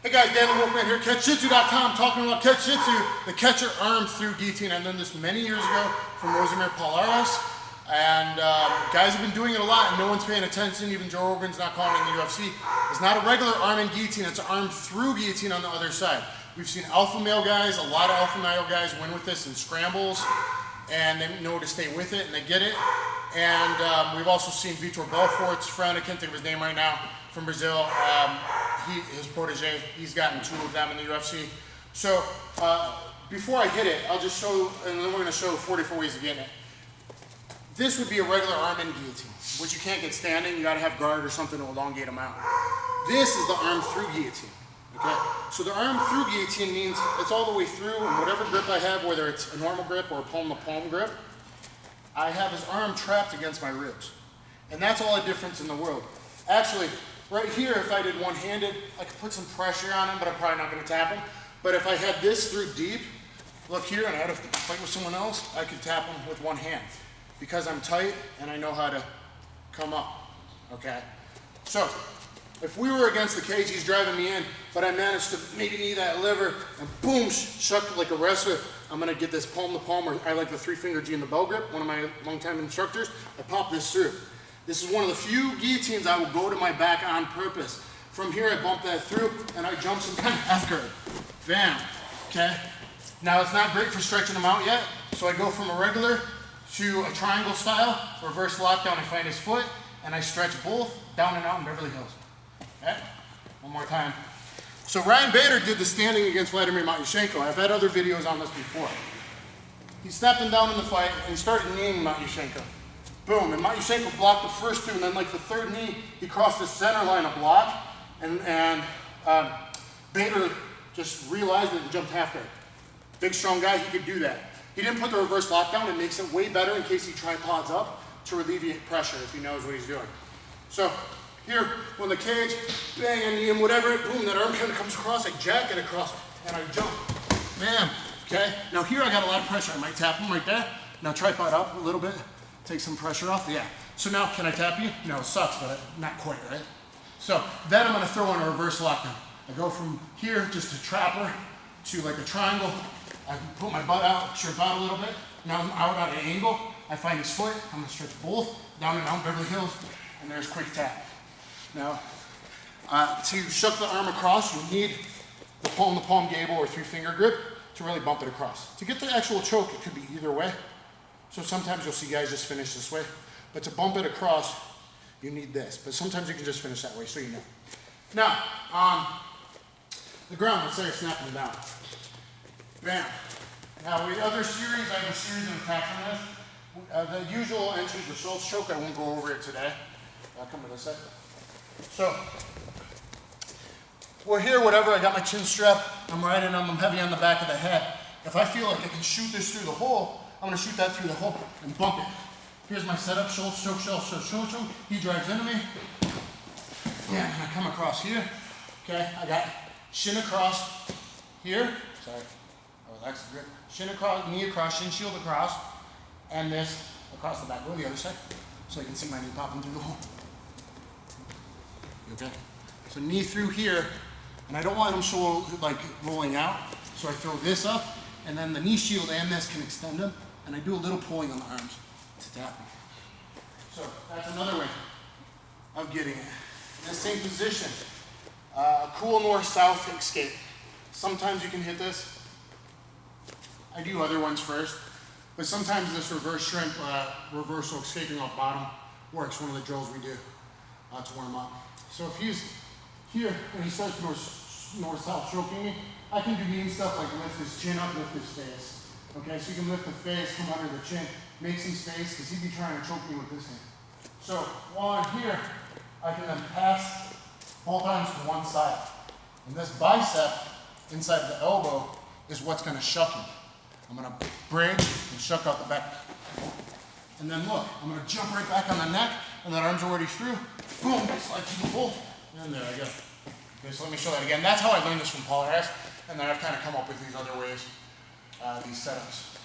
Hey guys, DantheWolfman here, catchjitsu.com, talking about catch-jitsu, the catcher arm through guillotine. I learned this many years ago from Polaris, and guys have been doing it a lot and no one's paying attention. Even Joe Rogan's not calling it in the UFC. It's not a regular arm in guillotine, it's an arm through guillotine on the other side. We've seen alpha male guys, a lot of alpha male guys win with this in scrambles, and they know to stay with it and they get it. And we've also seen Vitor Belfort's friend, I can't think of his name right now, from Brazil. His protege, he's gotten 2 of them in the UFC. So before I hit it, I'll just show, and then we're going to show 44 ways of getting it. This would be a regular arm in guillotine, which you can't get standing. You got to have guard or something to elongate them out. This is the arm through guillotine. Okay, so the arm through guillotine means it's all the way through, and whatever grip I have, whether it's a normal grip or a palm-to-palm grip, I have his arm trapped against my ribs. And that's all the difference in the world. Actually, right here, if I did one-handed, I could put some pressure on him, but I'm probably not going to tap him. But if I had this through deep, look here, and I had to fight with someone else, I could tap him with one hand. Because I'm tight, and I know how to come up, okay? So, if we were against the cage, he's driving me in, but I managed to maybe knee that liver, and boom, shuck like a wrestler, I'm going to get this palm-to-palm, or I like the 3-finger G in the bow grip, one of my longtime instructors. I pop this through. This is one of the few guillotines I will go to my back on purpose. From here, I bump that through, and I jump some kind of F-guard. Bam, okay? Now, it's not great for stretching them out yet, so I go from a regular to a triangle style, reverse lockdown, I find his foot, and I stretch both down and out in Beverly Hills. Okay? One more time. So Ryan Bader did the standing against Vladimir Matyushenko. I've had other videos on this before. He snapped him down in the fight, and he started kneeing Matyushenko. Boom, and Matyushenko blocked the first 2, and then like the third knee, he crossed the center line of block, and Bader just realized it and jumped half guard. Big, strong guy, he could do that. He didn't put the reverse lockdown. It makes it way better in case he tripods up to alleviate pressure if he knows what he's doing. So here, when the cage, bang, I knee him, whatever, boom, that arm kind of comes across, I jack it across, and I jump. Bam, okay? Now here I got a lot of pressure. I might tap him right there. Now tripod up a little bit. Take some pressure off, yeah. So now, can I tap you? No, it sucks, but not quite, right? So then I'm gonna throw on a reverse lockdown. I go from here, just a trapper, to like a triangle. I put my butt out, chirp out a little bit. Now I'm out at an angle. I find his foot, I'm gonna stretch both, down and down, Beverly Hills, and there's quick tap. Now, to shuck the arm across, you need the palm-to-palm gable or 3-finger grip to really bump it across. To get the actual choke, it could be either way. So sometimes you'll see guys just finish this way, but to bump it across, you need this. But sometimes you can just finish that way, so you know. Now, on the ground, let's say you're snapping it down. Bam. Now, with other series, I have a series of attacks on this. The usual entries, the shoulder choke, I won't go over it today. I'll come to this side. So, we're here, whatever, I got my chin strap, I'm riding him, I'm heavy on the back of the head. If I feel like I can shoot this through the hole, I'm going to shoot that through the hole and bump it. Here's my setup, shoulder choke, he drives into me. Yeah, and I come across here. Okay, I got shin across here. Sorry, I'll relax the grip. Shin across, knee across, shin shield across, and this across the back. Go to the other side, so you can see my knee popping through the hole. You okay? So knee through here, and I don't want him like rolling out, so I throw this up, and then the knee shield and this can extend him. And I do a little pulling on the arms to tap him. So that's another way of getting it. In the same position, cool north-south escape. Sometimes you can hit this. I do other ones first, but sometimes this reverse shrimp, reversal escaping off bottom works. One of the drills we do to warm up. So if he's here and he starts north-south choking me, I can do mean stuff like lift his chin up, lift his face. Okay, so you can lift the face, come under the chin, make some space, because he'd be trying to choke me with this hand. So while I'm here, I can then pass both arms to one side. And this bicep inside the elbow is what's going to shuck him. I'm going to bridge and shuck out the back. And then look, I'm going to jump right back on the neck, and that arm's already through. Boom, slide to the hole. And there I go. Okay, so let me show that again. That's how I learned this from Polaris, and then I've kind of come up with these other ways. These setups.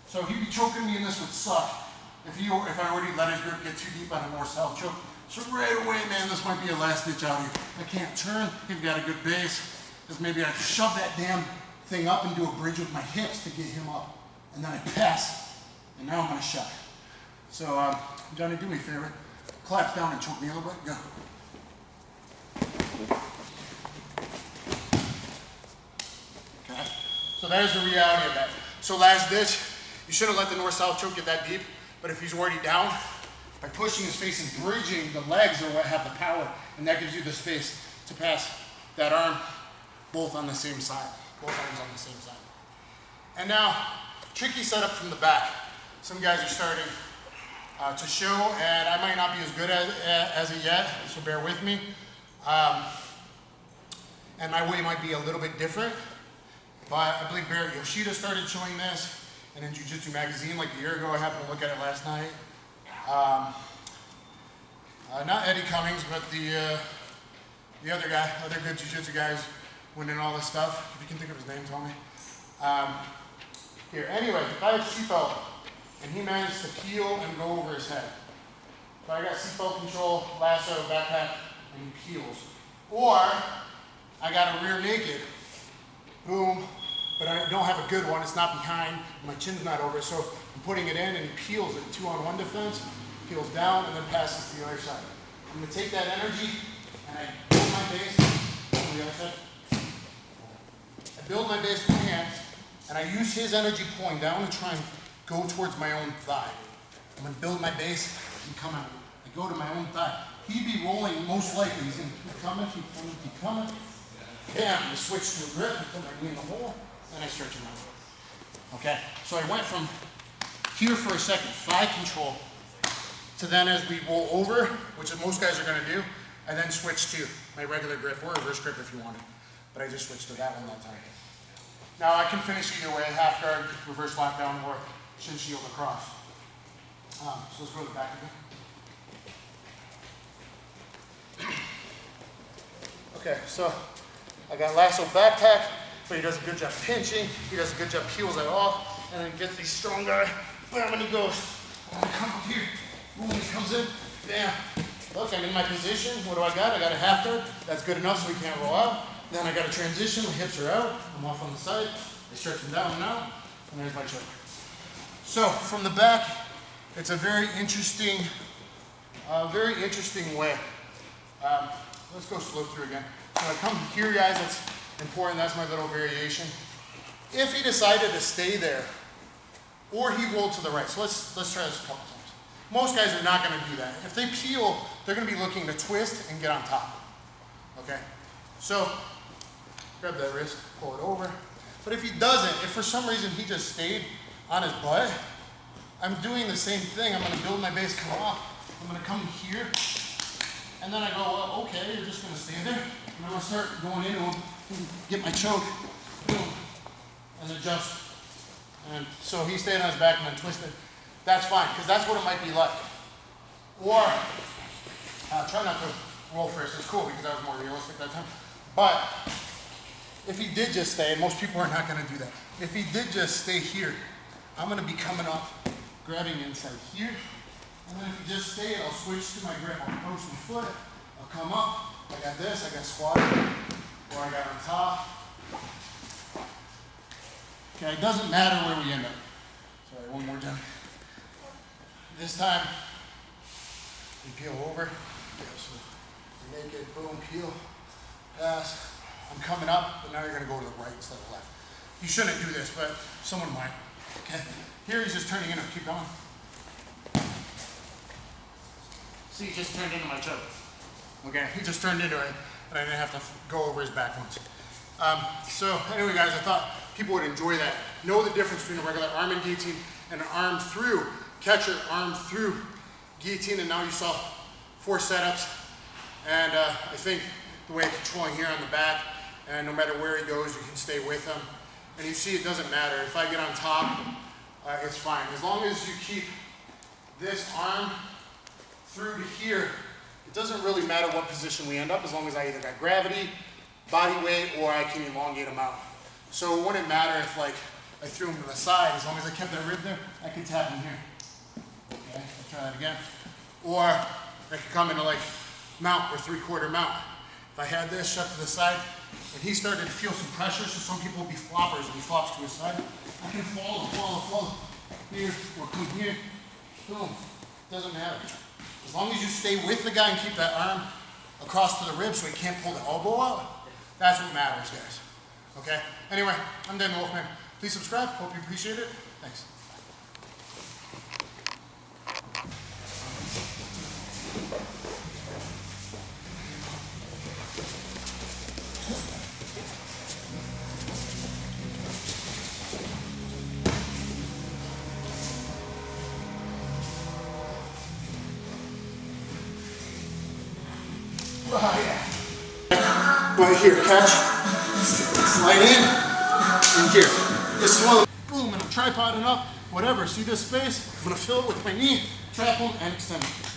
So he'd be choking me, and this would suck if I already let his grip get too deep on a north-south choke. So right away, man, this might be a last ditch out here. I can't turn, you've got a good base. Because maybe I shove that damn thing up and do a bridge with my hips to get him up. And then I pass, and now I'm gonna shot. So, Johnny, do me a favor. Collapse down and choke me a little bit, go. Okay, so there's the reality of that. So last ditch, you shouldn't let the north-south choke get that deep, but if he's already down, by pushing his face and bridging, the legs are what have the power, and that gives you the space to pass that arm both on the same side, both arms on the same side. And now, tricky setup from the back. Some guys are starting to show, and I might not be as good as it yet, so bear with me. And my way might be a little bit different, but I believe Barry Yoshida started showing this, and in Jiu-Jitsu magazine like a year ago. I happened to look at it last night. Not Eddie Cummings, but the other guy, other good Jiu-Jitsu guys winning all this stuff. If you can think of his name, tell me. Here, anyway, the guy has seatbelt, and he managed to peel and go over his head. So I got seatbelt control, lasso, backpack, and he peels. Or I got a rear naked, boom, but I don't have a good one. It's not behind, my chin's not over, so I'm putting it in, and he peels it, 2-on-1 defense, peels down, and then passes to the other side. I'm gonna take that energy, and I build my base on the other side. I build my base with my hands, and I use his energy pulling down to try and go towards my own thigh. I'm gonna build my base and come out. I go to my own thigh. He'd be rolling most likely. He's gonna keep coming, keep coming, keep coming. Bam, I switch to a grip, I put my knee in the hole, and I stretch him out. Okay, so I went from here for a second, thigh control, to then as we roll over, which most guys are gonna do, I then switch to my regular grip, or reverse grip if you wanted. But I just switched to that one that time. Now I can finish either way, half guard, reverse lockdown, or shin shield across. So let's go to the back again. Okay, so I got lasso backpack, but he does a good job pinching, he does a good job peels that off, and then gets these strong guy, bam, and he goes. I'm gonna come up here, boom, he comes in, bam. Look, I'm in my position, what do I got? I got a half guard, that's good enough so he can't roll out. Then I got a transition, my hips are out, I'm off on the side, I stretch them down now, and there's my choke. So from the back, it's a very interesting way. Let's go slow through again. So I come here, guys, that's important, that's my little variation. If he decided to stay there, or he rolled to the right, so let's try this a couple times. Most guys are not gonna do that. If they peel, they're gonna be looking to twist and get on top, okay? So, grab that wrist, pull it over. But if he doesn't, if for some reason he just stayed on his butt, I'm doing the same thing. I'm gonna build my base, come off. I'm gonna come here, and then I go, well, okay, you're just gonna stay there. And I'm gonna start going into him, get my choke, boom, and adjust. And so he stayed on his back and then twisted. That's fine, because that's what it might be like. Or, try not to roll first. It's cool because that was more realistic that time. But if he did just stay, and most people are not going to do that. If he did just stay here, I'm going to be coming up, grabbing inside here. And then if he just stayed, I'll switch to my grip. I'll approach my foot. I'll come up. I got this. I got squatted. Or I got on top. Okay, it doesn't matter where we end up. Sorry, one more time. This time, we peel over. Okay, so you're naked, boom, peel, pass. I'm coming up, but now you're gonna go to the right instead of the left. You shouldn't do this, but someone might. Okay, here he's just turning into, keep going. See, he just turned into my choke. Okay, he just turned into it, and I didn't have to go over his back once. So anyway, guys, I thought people would enjoy that. Know the difference between a regular arm and guillotine and an arm through catcher, arm through guillotine, and now you saw 4 setups. And I think the way I'm controlling here on the back, and no matter where he goes, you can stay with him. And you see, it doesn't matter. If I get on top, it's fine. As long as you keep this arm through to here, it doesn't really matter what position we end up, as long as I either got gravity, body weight, or I can elongate him out. So it wouldn't matter if like I threw him to the side, as long as I kept that rib there, I could tap him here. Okay, let's try that again. Or I could come into like mount or 3/4 mount. If I had this shut to the side, when he started to feel some pressure, so some people will be floppers and he flops to his side, I can follow here or come here, boom, doesn't matter. As long as you stay with the guy and keep that arm across to the rib so he can't pull the elbow out, that's what matters, guys. Okay? Anyway, I'm DantheWolfman. Please subscribe. Hope you appreciate it. Thanks. Oh, yeah. Right here, catch, slide in, and here. This is one of the, boom, and I'm tripoding up, whatever. See this space? I'm gonna fill it with my knee, trap them, and extend it.